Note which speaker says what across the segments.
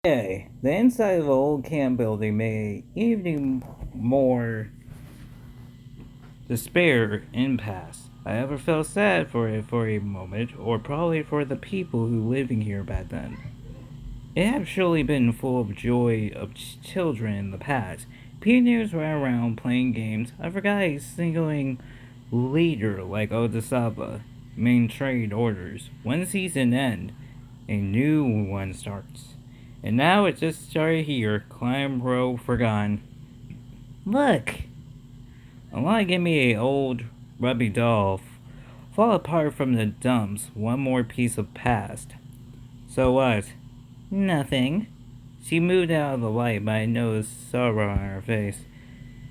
Speaker 1: Okay, the inside of the old camp building made even more despair impasse. I ever felt sad for it for a moment, or probably for the people who living here back then. It had surely been full of joy of children in the past. Pioneers were around playing games. I forgot a singling leader like Odasaba main trade orders. One season end, a new one starts. And now it just started here. Climb row forgotten. Look! I want to give me a old rubby doll. Fall apart from the dumps. One more piece of past. So what? Nothing. She moved out of the light, but I noticed sorrow on her face.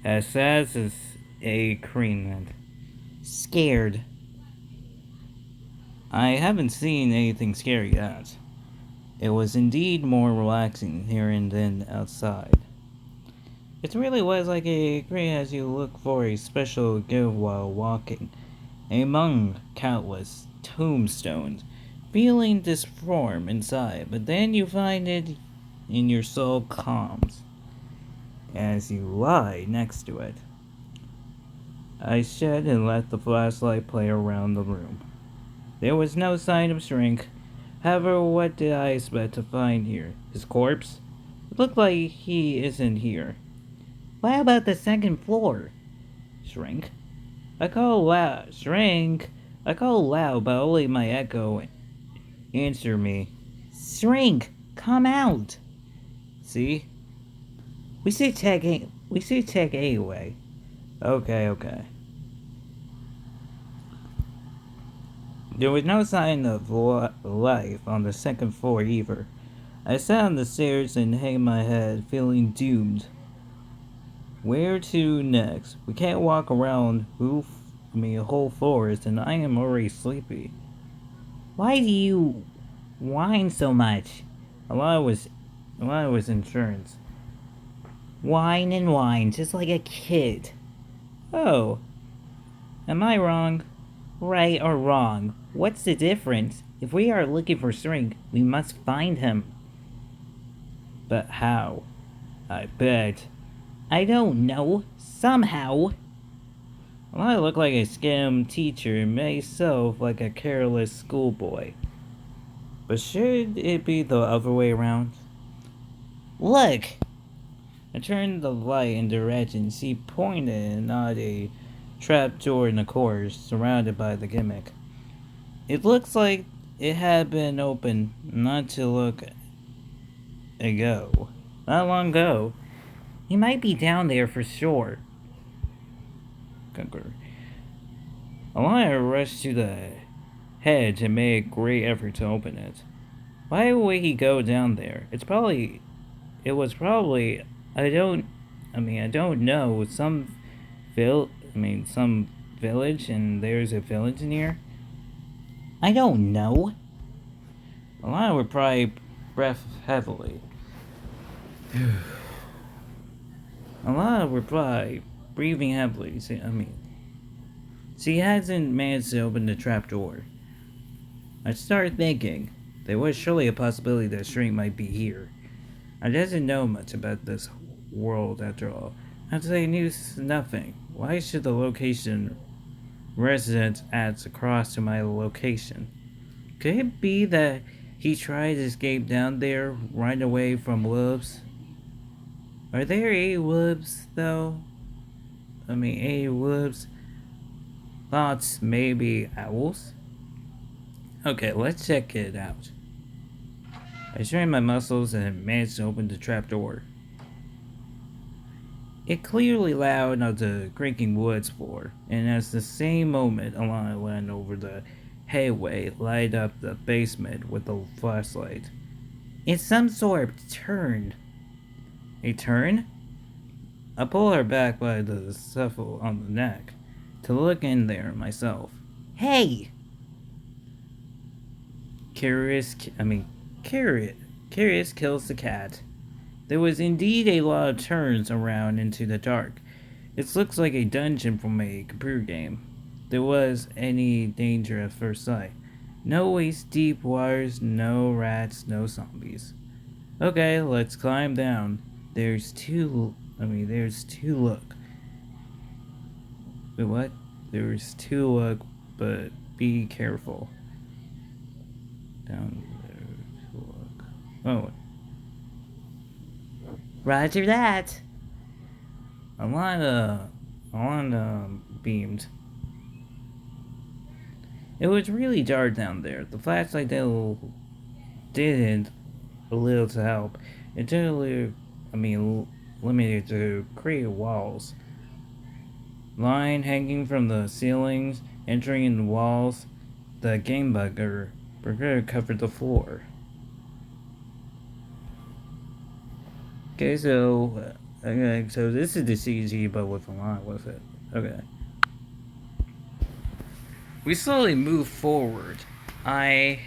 Speaker 1: As sad as a cremant. Scared. I haven't seen anything scary yet. It was indeed more relaxing here and then outside. It really was like a great as you look for a special gift while walking, among countless tombstones, feeling disform inside, but then you find it and your soul calms as you lie next to it. I shed and let the flashlight play around the room. There was no sign of Shrink. However, what did I expect to find here? His corpse? It looked like he isn't here. What about the second floor? Shrink? I call loud. Shrink! I call loud, but only my echo answer me. Shrink! Come out! See? We should check anyway. Okay. There was no sign of life on the second floor either. I sat on the stairs and hanged my head, feeling doomed. Where to next? We can't walk around a whole forest, and I am already sleepy. Why do you whine so much? A lot was insurance. Whine and whine, just like a kid. Oh, am I wrong? Right or wrong? What's the difference? If we are looking for Shrink, we must find him. But how? I bet. I don't know. Somehow. Well, I look like a scam teacher, myself like a careless schoolboy. But should it be the other way around? Look! I turned the light in direction. She pointed and nodded a trap door in the corner, surrounded by the gimmick. It looks like it had been opened not too long ago. Not long ago. He might be down there for sure. Conquer. Alana rushed to the hedge and made a great effort to open it. Why would he go down there? It was probably, I don't know, some village and there's a village near? I don't know. Alana would probably breath heavily. Alana would probably breathing heavily. She hasn't managed to open the trapdoor. I started thinking, there was surely a possibility that Shrink might be here. I doesn't know much about this world after all. After I knew nothing, why should the location resident adds across to my location? Could it be that he tried to escape down there right away from wolves? Are there any wolves though? Any wolves? Thoughts maybe owls? Okay, let's check it out. I strained my muscles and managed to open the trapdoor. It clearly loud on the creaking woods floor, and at the same moment Alana went over the headway, light up the basement with a flashlight. It's some sort of turn. A turn? I pulled her back by the scuffle on the neck to look in there myself. Hey! Curious, Curious kills the cat. There was indeed a lot of turns around into the dark. It looks like a dungeon from a computer game. There was any danger at first sight. No waist deep waters, no rats, no zombies. Okay, let's climb down. There's two look. Wait, what? There's two look, but be careful. Down there, two look. Oh, Roger that. Alana beamed. It was really dark down there. The flashlight didn't a little to help. It generally, limited to crater walls. Line hanging from the ceilings, entering in the walls. The game burger covered the floor. Okay, so this is the CG, but with a line with it. Okay. We slowly move forward. I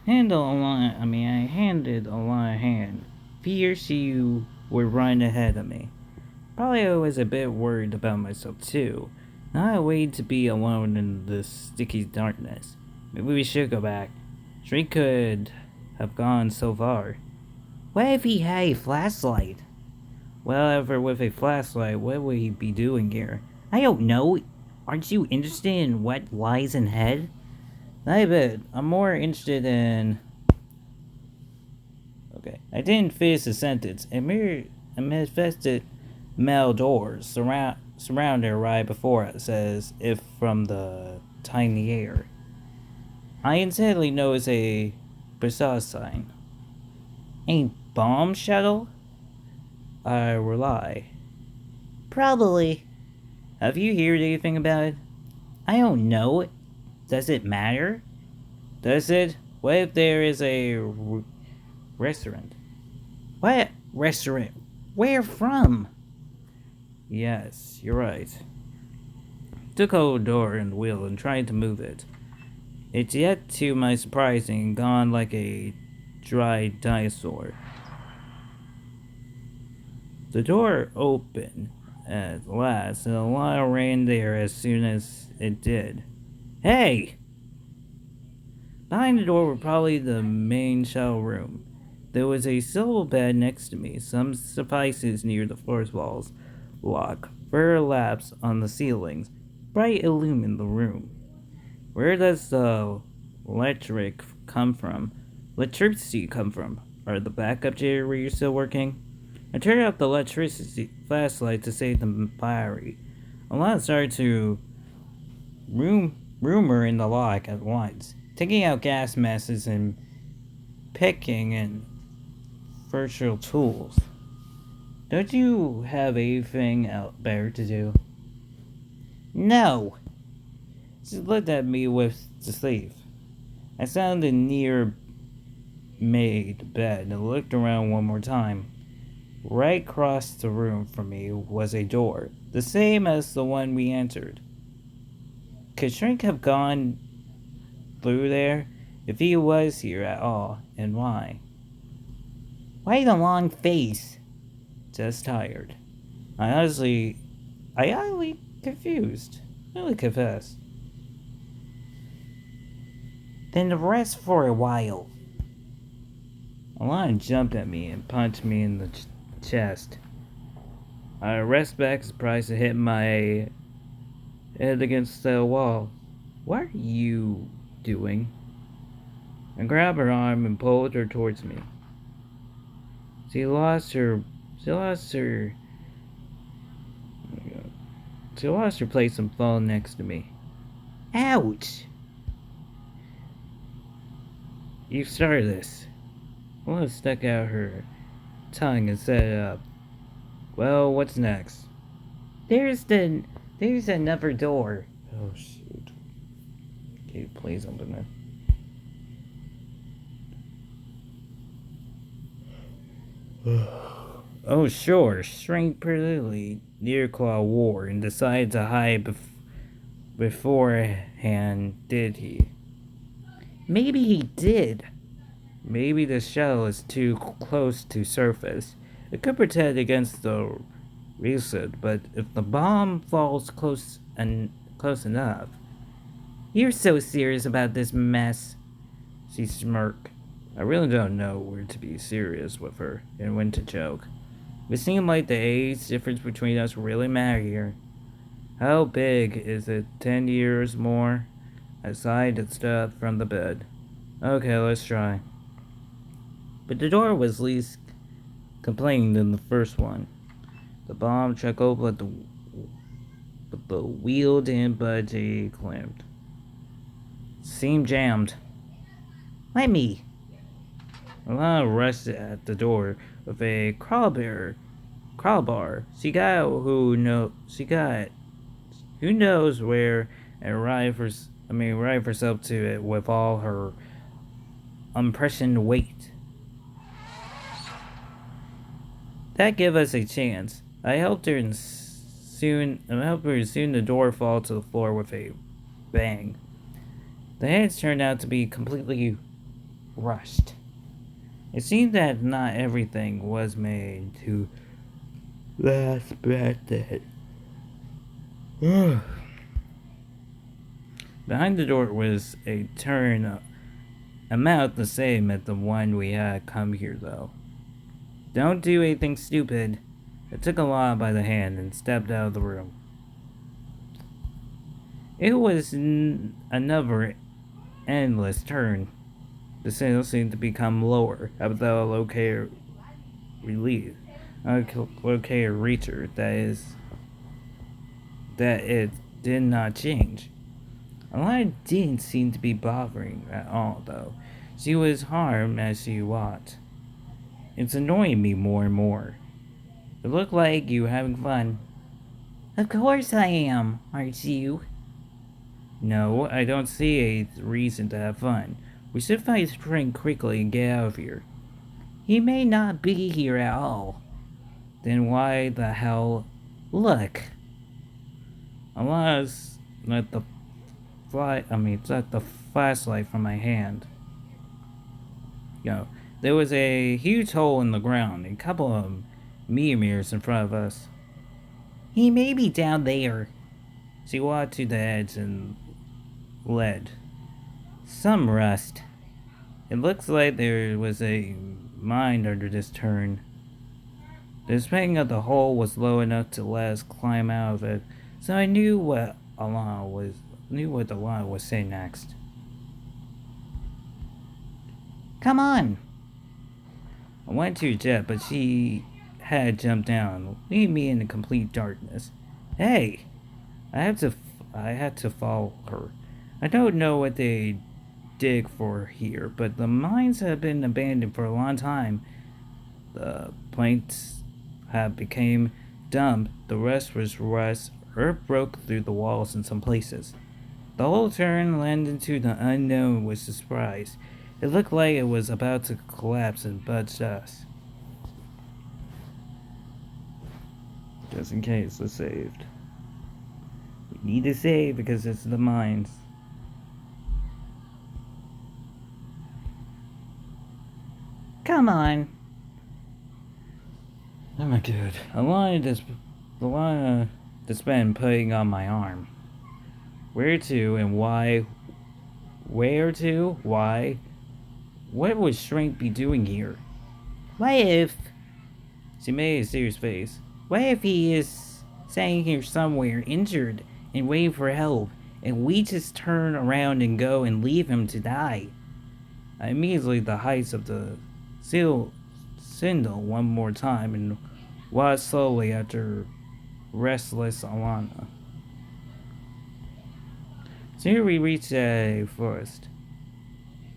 Speaker 1: I handed a line a hand. Fears you were right ahead of me. Probably I was a bit worried about myself too. Not a way to be alone in this sticky darkness. Maybe we should go back. Shrink could have gone so far. What if he had a flashlight? Well, ever with a flashlight, what would he be doing here? I don't know. Aren't you interested in what lies ahead? Not a bit. I'm more interested in. Okay, I didn't finish the sentence. A manifested metal doors surrounded right before us, as if from the tiny air. I instantly noticed a bizarre sign. A bomb shuttle? I rely. Probably. Have you heard anything about it? I don't know. Does it matter? Does it? What if there is a restaurant? What restaurant? Where from? Yes, you're right. Took hold of the door and wheel and tried to move it. It's yet to my surprising gone like a dry dinosaur. The door opened at last, and Alana ran there as soon as it did. Hey! Behind the door were probably the main shuttle room. There was a silver bed next to me, some devices near the floor's walls, lock, fur laps on the ceilings, bright illumine the room. Where does the electricity come from? Are the backup generators still working? I turned off the electricity flashlight to save the battery. A lot started to rumor in the lock at once, taking out gas masks and picking and virtual tools. Don't you have anything out better to do? No. She looked at me with disbelief. I sounded near made bed and looked around one more time. Right across the room from me was a door, the same as the one we entered. Could Shrink have gone through there? If he was here at all, and why? Why the long face? Just tired. I honestly confused. Really confess. Then rest for a while. Alana jumped at me and punched me in the chest. I rest back, surprised to hit my head against the wall. What are you doing? I grabbed her arm and pulled her towards me. She lost her place and fell next to me. Ouch! You started this. Alana stuck out her tongue and set it up. Well, what's next? There's another door. Oh shoot. Okay, please open it. Oh sure, Shrink pretty near Claw War and decided to hide beforehand, did he? Maybe he did. Maybe the shell is too close to surface. It could protect against the reset, but if the bomb falls close enough. You're so serious about this mess, she smirked. I really don't know where to be serious with her and when to joke. It seemed like the age difference between us really mattered here. How big is it? 10 years more? I sighed and stood up from the bed. Okay, let's try. But the door was least complaining than the first one. The bomb chuckled, but the wheel didn't budge. It clamped. Seemed jammed. Let me. Alana rushed at the door with a crowbar. Who knows where and arrive herself to it with all her unpressioned weight. That gave us a chance. I helped her and soon the door fall to the floor with a bang. The heads turned out to be completely rushed. It seemed that not everything was made to last birthday. Behind the door was a turn about the same as the one we had come here, though. Don't do anything stupid. I took Alana by the hand and stepped out of the room. It was another endless turn. The signal seemed to become lower, without a locator reacher. That it did not change. Alana didn't seem to be bothering at all, though. She was harmed as she walked. It's annoying me more and more. It looked like you were having fun. Of course I am, aren't you? No, I don't see a reason to have fun. We should find Spring quickly and get out of here. He may not be here at all. Then why the hell? Look. Unless let the flashlight from my hand. There was a huge hole in the ground, a couple of mirrors in front of us. He may be down there. She walked to the edge and led. Some rust. It looks like there was a mine under this turn. The spring of the hole was low enough to let us climb out of it, so I knew what Alana was saying next. Come on! I went to Jet, but she had jumped down, leaving me in the complete darkness. Hey! I had to follow her. I don't know what they dig for here, but the mines have been abandoned for a long time. The planks have become dumb. The rest was rust. Earth broke through the walls in some places. The whole turn landed into the unknown with surprise. It looked like it was about to collapse and budge us. Just in case, we're saved. We need to save because it's the mines. Come on. Oh my god. Alana to spend putting on my arm. Where to and why? Where to? Why? What would Shrink be doing here? What if... She made a serious face. What if he is sitting here somewhere, injured, and waiting for help, and we just turn around and go and leave him to die? I immediately the heights of the Sindel one more time and walked slowly after restless Alana. Soon we reached a forest.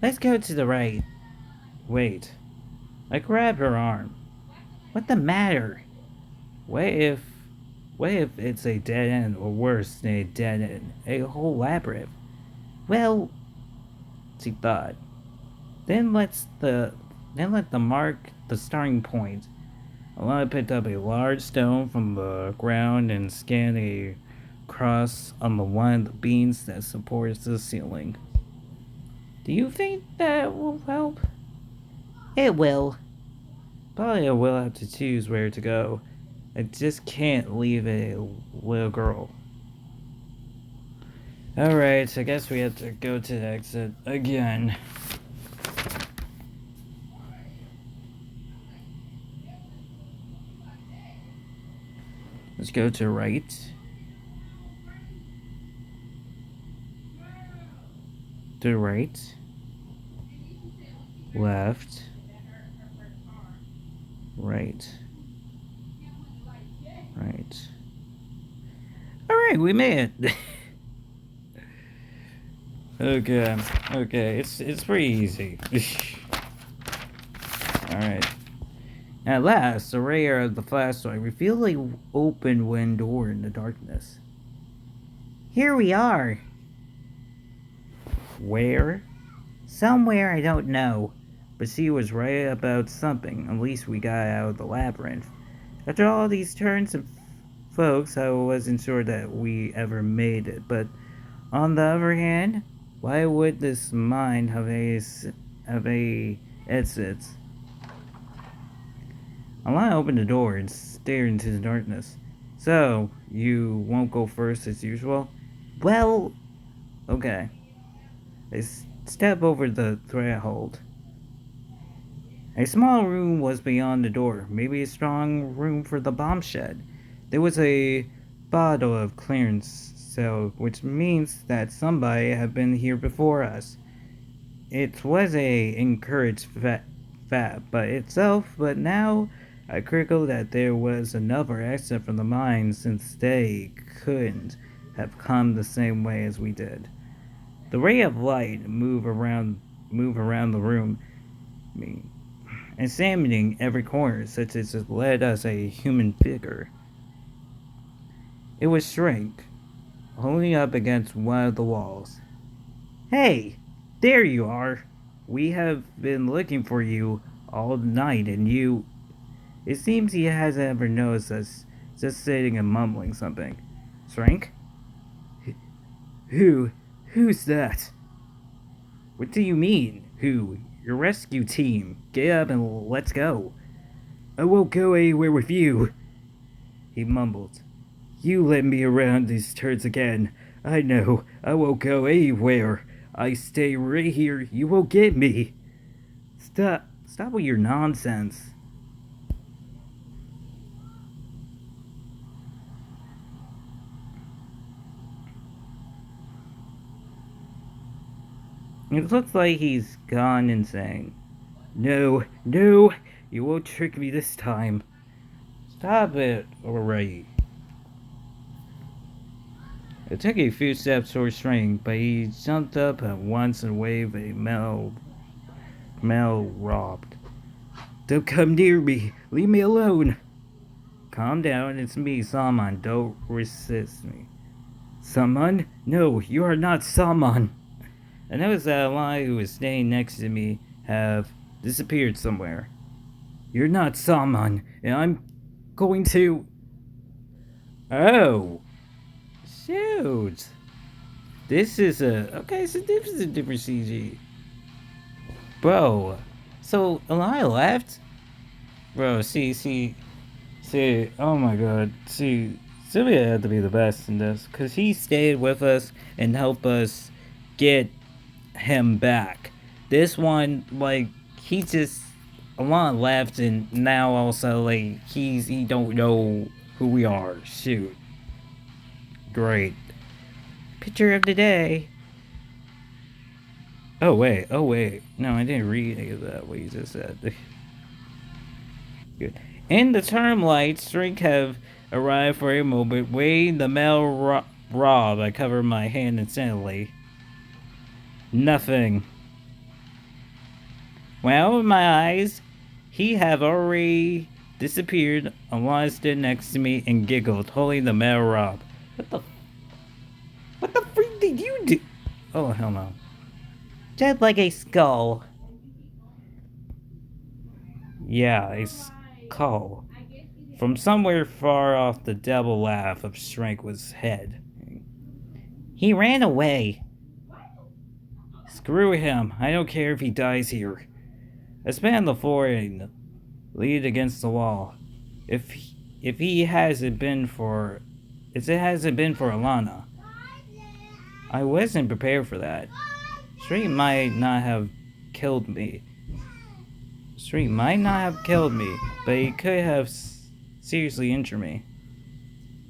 Speaker 1: Let's go to the right. Wait. I grabbed her arm. What the matter? What if it's a dead end, or worse than a dead end, a whole labyrinth? Well, she thought. Then let the mark the starting point. Alana picked up a large stone from the ground and scanned a cross on the one of the beams that supports the ceiling. Do you think that will help? It will. Probably I will have to choose where to go. I just can't leave a little girl. Alright, I guess we have to go to the exit again. Let's go to right. To right. Left. Right. Right. Alright, we made it. Okay. Okay, it's pretty easy. Alright. At last, the ray of the flashlight revealed an open wind door in the darkness. Here we are. Where? Somewhere I don't know. But she was right about something. At least we got out of the labyrinth. After all these turns and folks, I wasn't sure that we ever made it. But on the other hand, why would this mine have a exit? Alana opened the door and stared into the darkness. So, you won't go first as usual? Well, okay. I step over the threshold. A small room was beyond the door, maybe a strong room for the bomb shed. There was a bottle of clearance cell, which means that somebody had been here before us. It was a encouraged fab by itself, but now I critical that there was another exit from the mine since they couldn't have come the same way as we did. The ray of light move around the room, examining every corner, such as it led us a human figure. It was Shrink, holding up against one of the walls. Hey, there you are. We have been looking for you all night, and you. It seems he hasn't ever noticed us, just sitting and mumbling something. Shrink? Who? Who's that? What do you mean, who? Your rescue team. Get up and let's go. I won't go anywhere with you, he mumbled. You let me around these turds again. I know, I won't go anywhere. I stay right here, you won't get me. Stop with your nonsense. It looks like he's gone insane. No, no, you won't trick me this time. Stop it already. It took a few steps towards Shrink, but he jumped up at once and waved a metal rod. Don't come near me. Leave me alone. Calm down. It's me, Salman. Don't resist me. Salman? No, you are not Salman. I noticed that a lie who was staying next to me have disappeared somewhere. You're not Salman, and I'm going to. Oh, shoot! This is a okay. So this is a different CG, bro. So Eli left, bro. See. Oh my God. See, Sylvia had to be the best in this because he stayed with us and helped us get him back. This one, like, he just a lot left, and now also like he don't know who we are. Shoot, great picture of the day. Oh wait, no, I didn't read any of that. What you just said. Good. In the term light, Strink have arrived for a moment, weighing the metal rod. I cover my hand instantly. Nothing. When I opened my eyes, he have already disappeared. Alana stood next to me and giggled, holding the metal rod. What the freak did you do? Oh, hell no. Just like a skull. Yeah, a skull. From somewhere far off, the double laugh of Shrink was head. He ran away. Screw him. I don't care if he dies here. I spat on the floor and leaned against the wall. If it hasn't been for Alana, I wasn't prepared for that. Street might not have killed me. But he could have seriously injured me.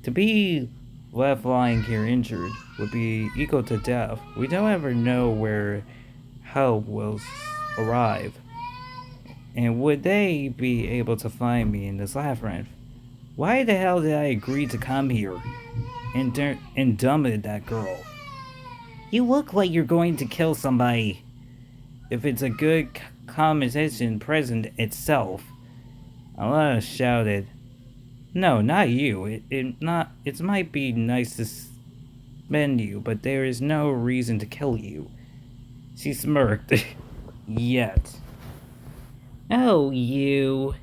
Speaker 1: To be left lying here injured would be equal to death. We don't ever know where help will arrive. And would they be able to find me in this labyrinth? Why the hell did I agree to come here and dump that girl? You look like you're going to kill somebody. If it's a good conversation present itself. Alana shouted. No, not you. It might be nice to spend you, but there is no reason to kill you. She smirked. Yet. Oh, you.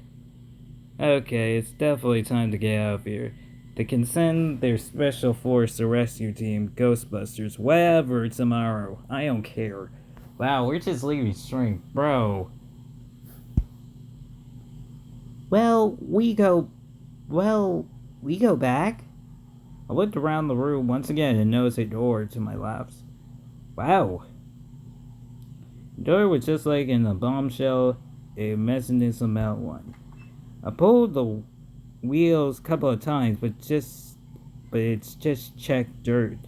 Speaker 1: Okay, it's definitely time to get out of here. They can send their special force rescue team, Ghostbusters, whatever, tomorrow. I don't care. Wow, we're just leaving strength, bro. Well, we go back? I looked around the room once again and noticed a door to my left. Wow. The door was just like in the bombshell, a mechanism metal one. I pulled the wheels a couple of times, but it's just checked dirt.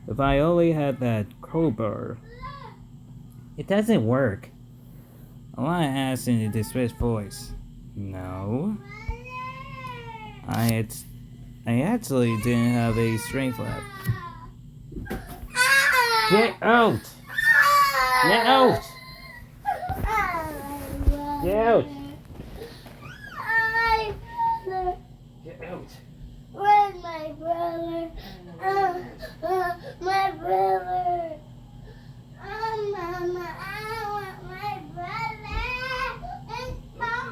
Speaker 1: If I only had that crowbar. It doesn't work. Alana asked in a distressed voice. No. I actually didn't have a strength left. Get out! Get out! Get out! Get out!
Speaker 2: Where's my brother? My brother. Mama, I want my brother. It's stop.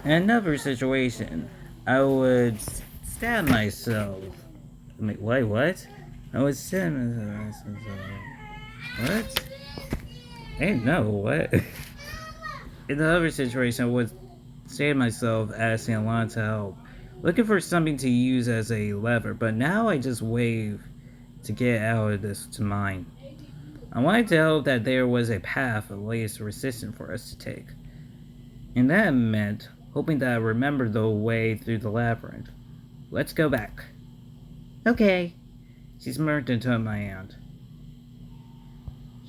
Speaker 1: In another situation, I would stab myself. Wait, what? I would stab myself. What? Hey, no, what? In another situation, I would stab myself asking Alana to help. Looking for something to use as a lever, but now I just wave to get out of this to mine. I wanted to hope that there was a path of least resistance for us to take. And that meant hoping that I remembered the way through the labyrinth. Let's go back. Okay. She smirked and took my hand.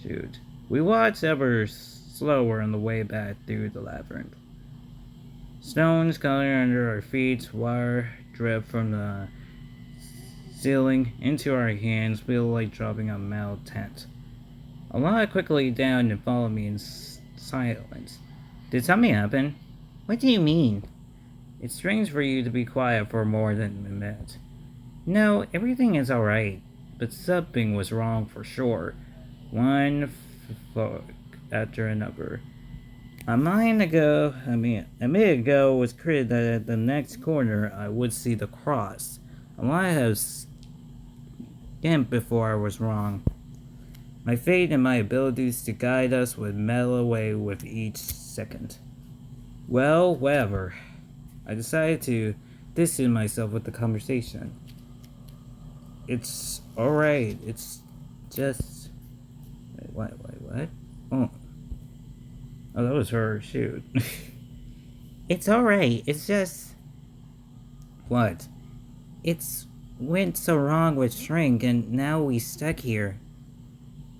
Speaker 1: Shoot. We walked ever slower on the way back through the labyrinth. Stones coloring under our feet, water dripped from the ceiling into our hands, feel like dropping a metal tent. Alana quickly down and followed me in silence. Did something happen? What do you mean? It's strange for you to be quiet for more than a minute. No, everything is alright, but something was wrong for sure. One fuck after another. A minute ago was clear that at the next corner I would see the cross. I might have skimmed before I was wrong. My faith and my abilities to guide us would melt away with each second. Well, whatever. I decided to distance myself with the conversation. It's alright, it's just... Wait, what? Oh, that was her, shoot. It's alright, it's just... What? It's went so wrong with Shrink and now we stuck here.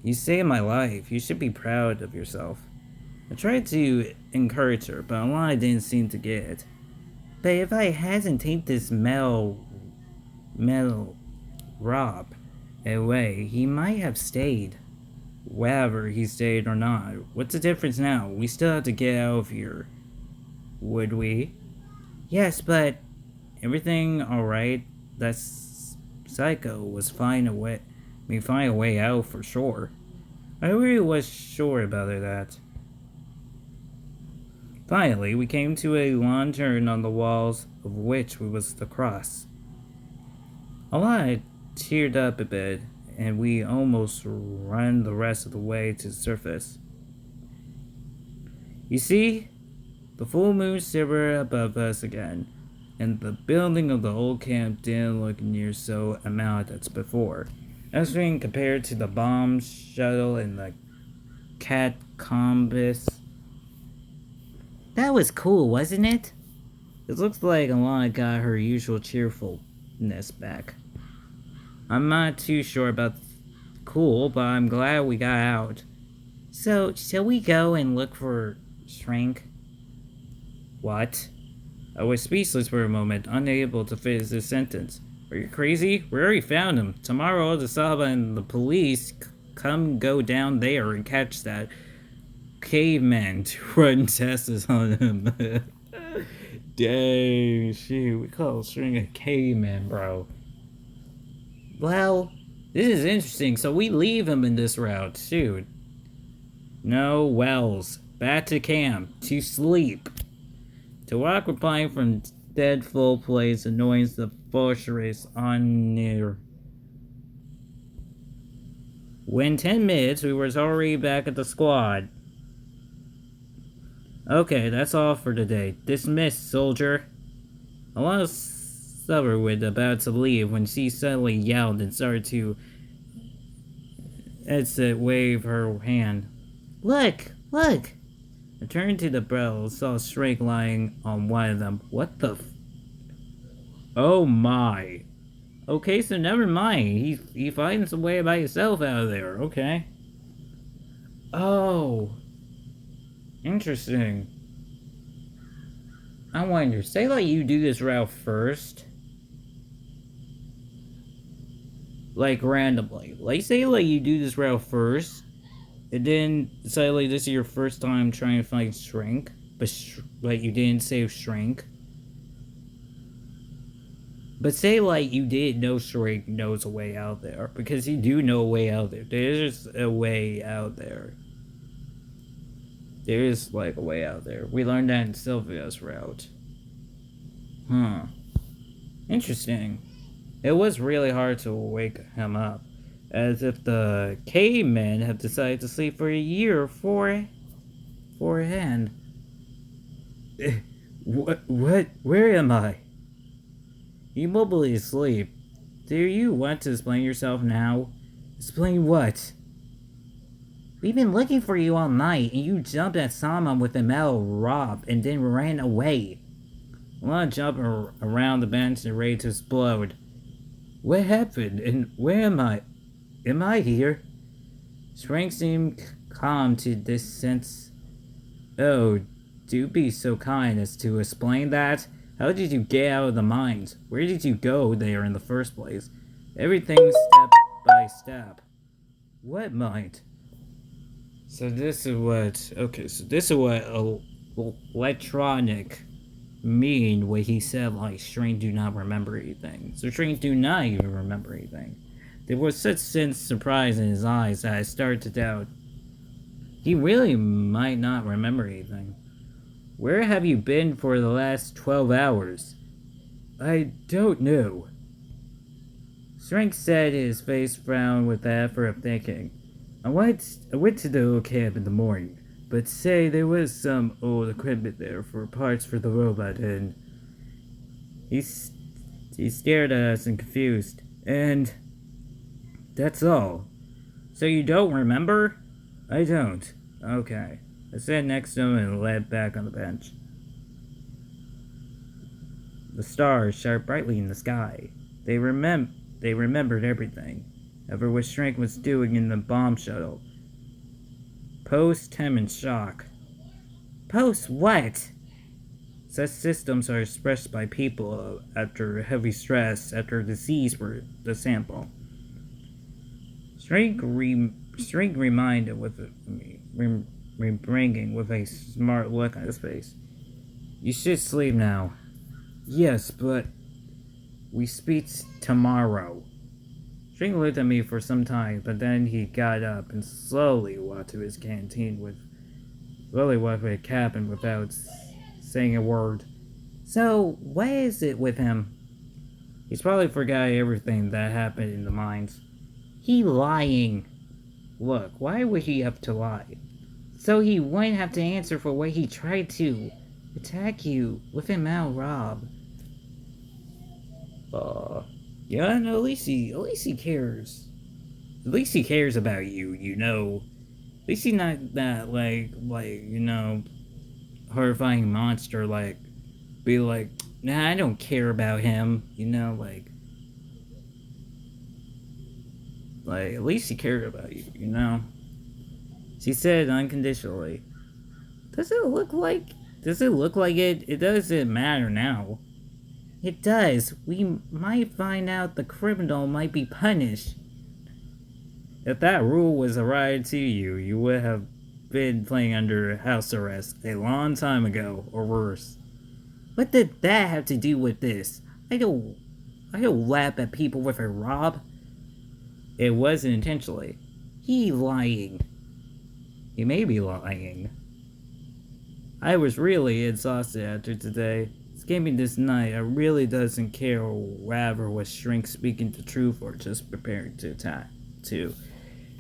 Speaker 1: You saved my life, you should be proud of yourself. I tried to encourage her, but Alana didn't seem to get it. But if I hadn't taken this metal Rob away, he might have stayed. Whether he stayed or not, what's the difference now? We still have to get out of here. Would we? Yes, but everything alright? That psycho was find a way out for sure. I really was sure about that. Finally, we came to a lantern on the walls of which was the cross. Alana teared up a bit, and we almost run the rest of the way to the surface. You see, the full moon silver above us again, and the building of the old camp didn't look near so amount as before. As being compared to the bomb shuttle and the catacombs. That was cool, wasn't it? It looks like Alana got her usual cheerfulness back. I'm not too sure about cool, but I'm glad we got out. So, shall we go and look for Shrink? What? I was speechless for a moment, unable to finish this sentence. Are you crazy? We already found him. Tomorrow, the Saba and the police come go down there and catch that caveman to run tests on him. Dang, shoot, we call Shrink a caveman, bro. Well, this is interesting, so we leave him in this route, shoot. No, Wells. Back to camp. To sleep. To walk replying from dead full place annoys the fortress on near. When 10 minutes, we was already back at the squad. Okay, that's all for today. Dismissed, soldier. Alana Summer was about to leave when she suddenly yelled and started to exit wave her hand. Look! Look! I turned to the barrels, saw Shrike lying on one of them. What the Oh my. Okay, so never mind. He finds a way by himself out of there, okay. Oh. Interesting. I wonder, say like you do this route first. Like randomly. Like say like you do this route first. And then say like this is your first time trying to find Shrink. But like you didn't save Shrink. But say like you didn't know Shrink knows a way out there. Because you do know a way out there. There's a way out there. There is like a way out there. We learned that in Sylvia's route. Huh. Interesting. It was really hard to wake him up. As if the cavemen have decided to sleep for a year for a hand. What? Where am I? Immobile asleep. Do you want to explain yourself now? Explain what? We've been looking for you all night, and you jumped at someone with a metal rod and then ran away. I want to jump around the bench and ready to explode. What happened, and where am I? Am I here? Shrink seemed calm to this sense. Oh, do be so kind as to explain that. How did you get out of the mines? Where did you go there in the first place? Everything step by step. What mind? So this is what electronic mean when he said like Shrink do not remember anything. So Shrink do not even remember anything. There was such sense surprise in his eyes that I started to doubt. He really might not remember anything. Where have you been for the last 12 hours? I don't know. Shrink said, his face frowned with the effort of thinking. I went to the old camp in the morning, but say there was some old equipment there for parts for the robot, and he stared at us and confused. And that's all. So you don't remember? I don't. Okay. I sat next to him and lay back on the bench. The stars shone brightly in the sky. They remembered everything. Ever what Shrink was doing in the bomb shuttle. Post him in shock. Post what? Such systems are expressed by people after heavy stress, after disease for the sample. Shrink reminded bringing with a smart look on his face. You should sleep now. Yes, but we speak tomorrow. Shrink looked at me for some time, but then he got up and slowly walked to his canteen with a cabin without saying a word. So, what is it with him? He's probably forgot everything that happened in the mines. He lying. Look, why would he have to lie? So he wouldn't have to answer for what he tried to attack you with a Mount Rob. Uh, yeah, no, at least he cares. At least he cares about you, you know. At least he's not that, horrifying monster, be like, nah, I don't care about him, at least he cared about you, you know? She said unconditionally. Does it look like, does it look like it? It doesn't matter now. It does. We might find out the criminal might be punished. If that rule was applied to you, you would have been playing under house arrest a long time ago, or worse. What did that have to do with this? I don't laugh at people with a rob. It wasn't intentionally. He lying. He may be lying. I was really exhausted after today. Escaping this night, I really doesn't care whether was Shrink speaking the truth or just preparing to attack, too.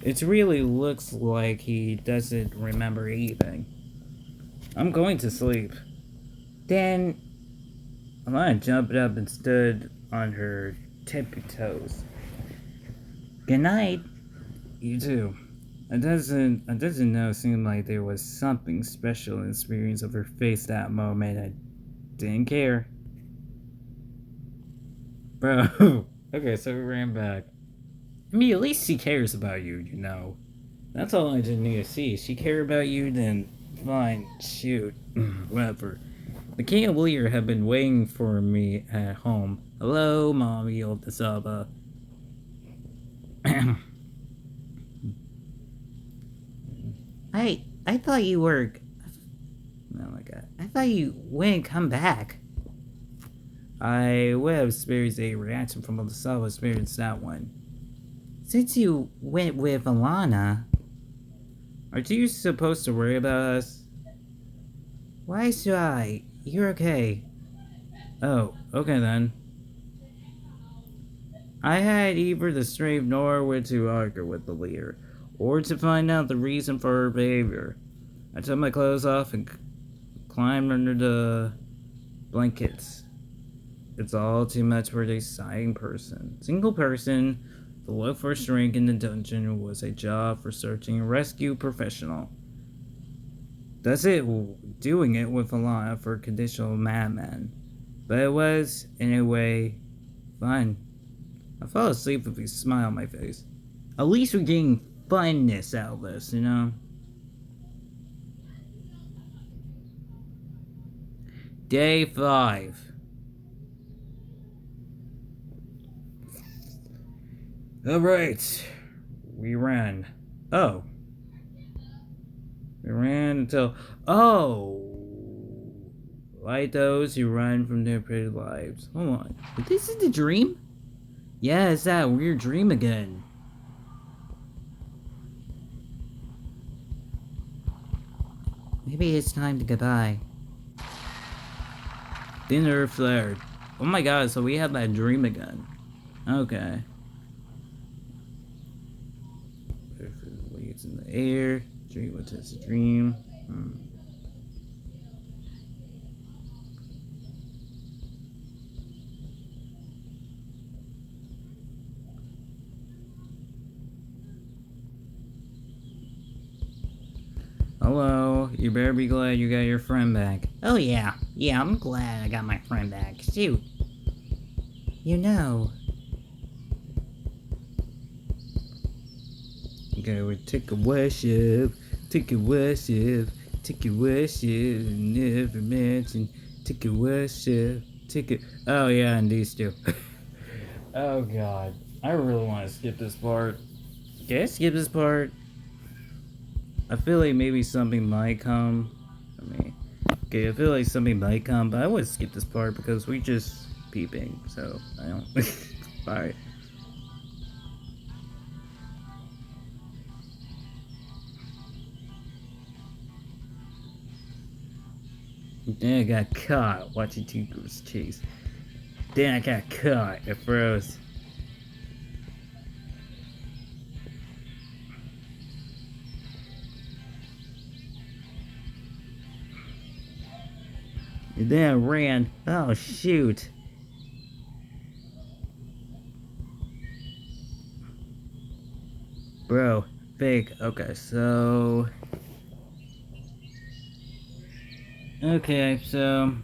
Speaker 1: It really looks like he doesn't remember anything. I'm going to sleep. Then, Alana jumped up and stood on her tippy toes. Good night. You too. It doesn't know, seem like there was something special in the experience of her face that moment. I didn't care. Bro. Okay, so we ran back. I mean, at least she cares about you, you know. That's all I just need to see. If she care about you, then fine, shoot. Whatever. The king and Lear have been waiting for me at home. Hello, Mommy Oldasaba. I thought you were. Oh my god. I thought you wouldn't come back. I would have experienced a reaction from Oldasaba, experienced that one. Since you went with Alana, aren't you supposed to worry about us? Why should I? You're okay. Oh, okay then. I had either the strength nor where to argue with the leader, or to find out the reason for her behavior. I took my clothes off and climbed under the blankets. It's all too much for a single person. The look for strength in the dungeon was a job for searching and rescue professional. That's it, doing it with a lot for conditional madman. But it was, in a way, fun. I fell asleep with a smile on my face. At least we're getting funness out of this, you know? Day 5. Alright. We ran. Oh. We ran until. Oh! Like those who run from their pretty lives. Hold on. This is the dream? Yeah, it's that weird dream again. Maybe it's time to goodbye. Dinner flared. Oh my god, so we have that dream again. Okay. It's in the air. Dream, what's a dream? Hello, you better be glad you got your friend back. Oh yeah, I'm glad I got my friend back. Shoot. You know. Okay, we take a worship, never mention, take a worship, oh yeah, and these two. Oh god, I really want to skip this part. Can I skip this part? I feel like maybe something might come. I feel like something might come, but I would skip this part because we just peeping, so I don't. Alright. Then I got caught watching two girls chase. Then I got caught. It froze. And then I ran. Oh, shoot. Bro, fake. Okay, so. Okay, so.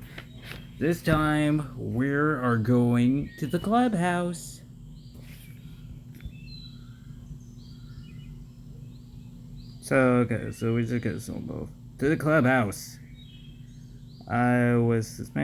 Speaker 1: This time, we are going to the clubhouse. So, okay, so we just get some both. To the clubhouse. I was suspended.